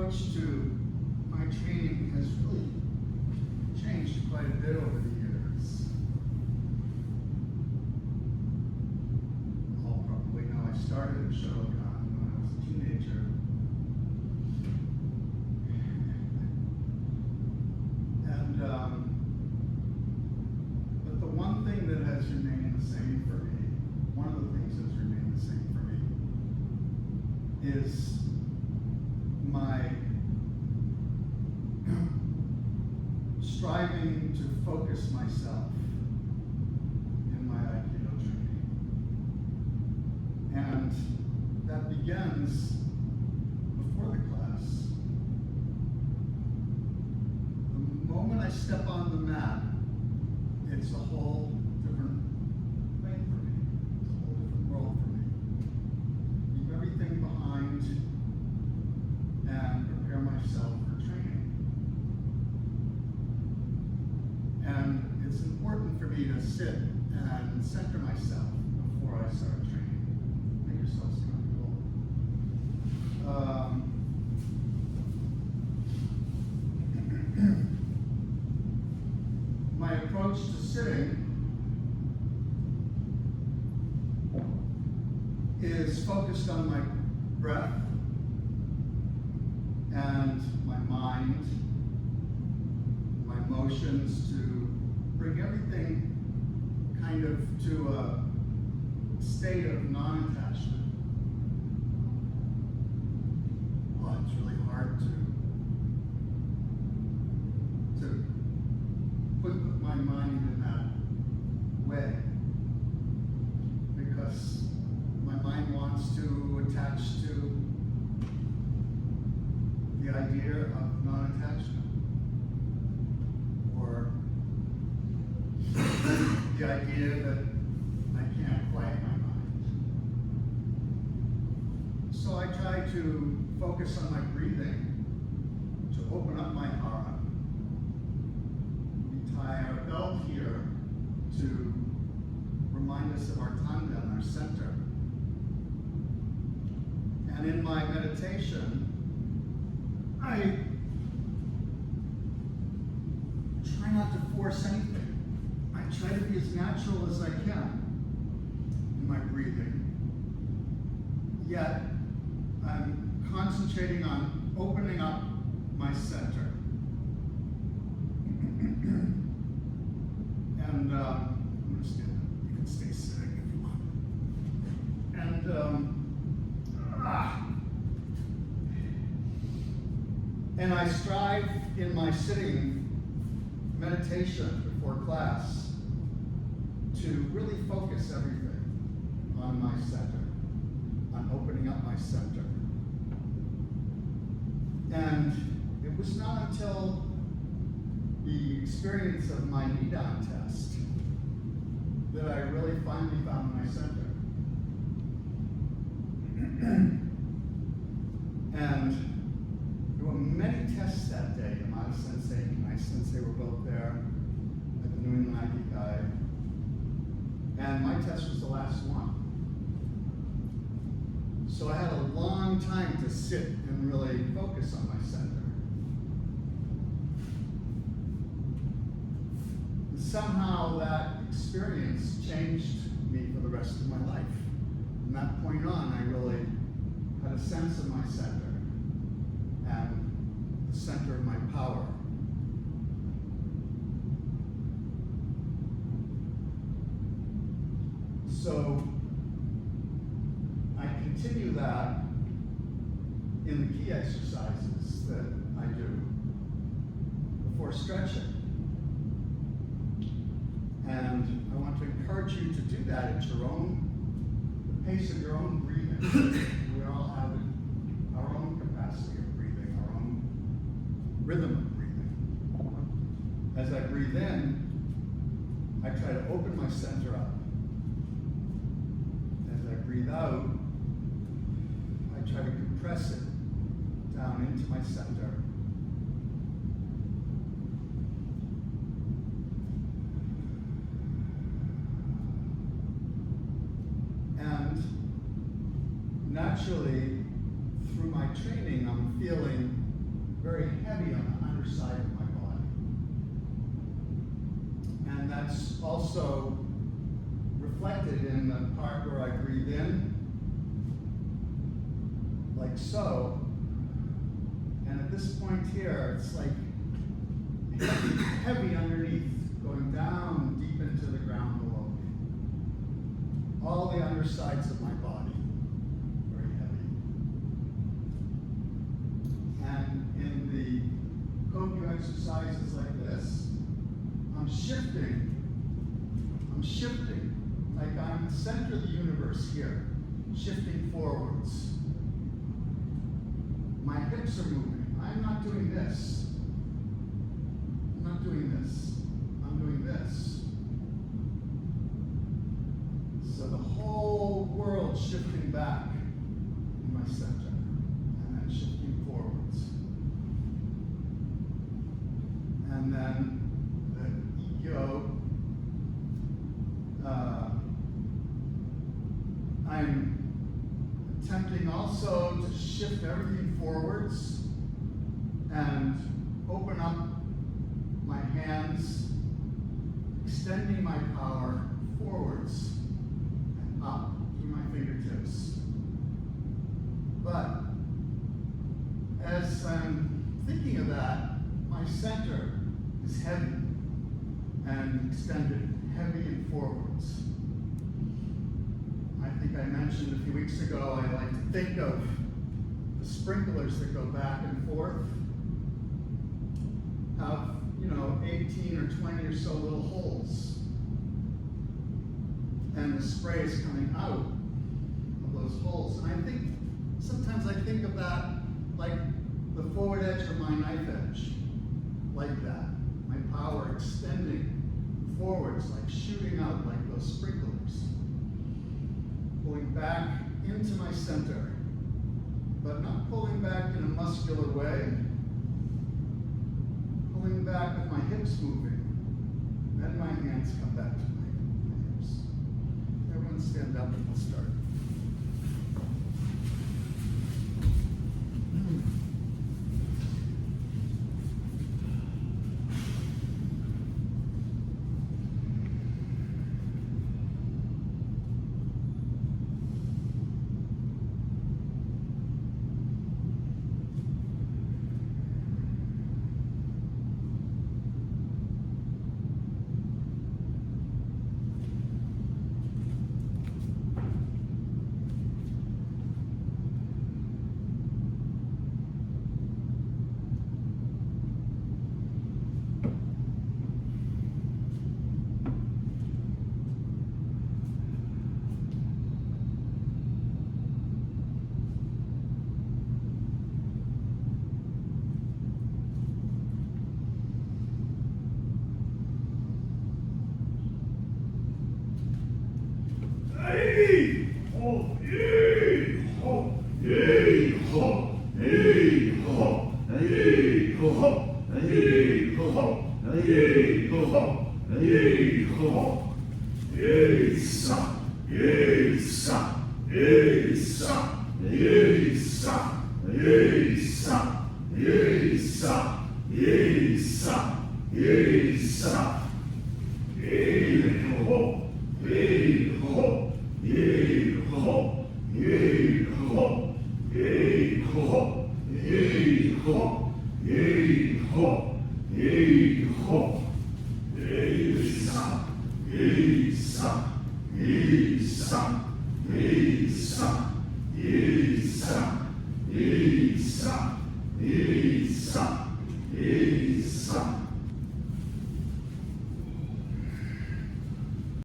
approach to my training has really changed quite a bit over the years. All probably know I started at Shotokan when I was a teenager. And but the one thing that has remained the same for me, one of the things that's remained the same for me, is my striving to focus myself in my Aikido training. And that begins before the class. The moment I step on the mat, it's a whole different thing for me. It's a whole different world for me. Leave everything behind and prepare myself for training. And it's important for me to sit and center myself before I start training. Make yourselves comfortable. My approach to sitting is focused on my breath and my mind, my emotions, to bring everything kind of to a state of non-attachment. Well, it's really hard to put my mind in that way, because my mind wants to attach to the idea of non-attachment, or the idea that I can't quiet my mind. So I try to focus on my breathing, to open up my heart. We tie our belt here to remind us of our tanda and our center. And in my meditation, I try not to force anything. I try to be as natural as I can in my breathing. Yet, I'm concentrating on opening up my center. And I'm going to stand up. You can stay sitting if you want. And I strive in my sitting meditation before class to really focus everything on my center, on opening up my center. And it was not until the experience of my Nidan test that I really finally found my center. And there were many tests that day. Yamada Sensei and Kanai Sensei were both there at the New England Aikikai. And my test was the last one. So I had a long time to sit and really focus on my center. And somehow that experience changed me for the rest of my life. From that point on, I really had a sense of my center and the center of my power. So I continue that in the key exercises that I do before stretching. And I want to encourage you to do that at your own, the pace of your own breathing. We all have our own capacity of breathing, our own rhythm of breathing. As I breathe in, I try to open my center up. As I breathe out, I try to compress it down into my center. And naturally, through my training, I'm feeling very heavy on the underside of my body. And that's also reflected in the part where I breathe in, like so. And at this point here, it's like heavy underneath, going down deep into the ground below me. All the undersides of my body, very heavy. And in the Kokyu exercises like this, I'm shifting, like I'm the center of the universe here, shifting forwards. My hips are moving. I'm not doing this. I'm not doing this. I'm doing this. So the whole world shifting back in my center, and then shifting forwards. And then the Ikkyo, I'm attempting also to shift everything forwards and open up my hands, extending my power forwards and up through my fingertips. But as I'm thinking of that, my center is heavy and extended, heavy and forwards. I think I mentioned a few weeks ago, I like to think of the sprinklers that go back and forth, have, 18 or 20 or so little holes. And the spray is coming out of those holes. And sometimes I think of that like the forward edge of my knife edge, like that. My power extending forwards, like shooting out like those sprinklers. Pulling back into my center, but not pulling back in a muscular way. Pulling back with my hips moving. Then my hands come back to my hips. Everyone stand up and we'll start. Isa.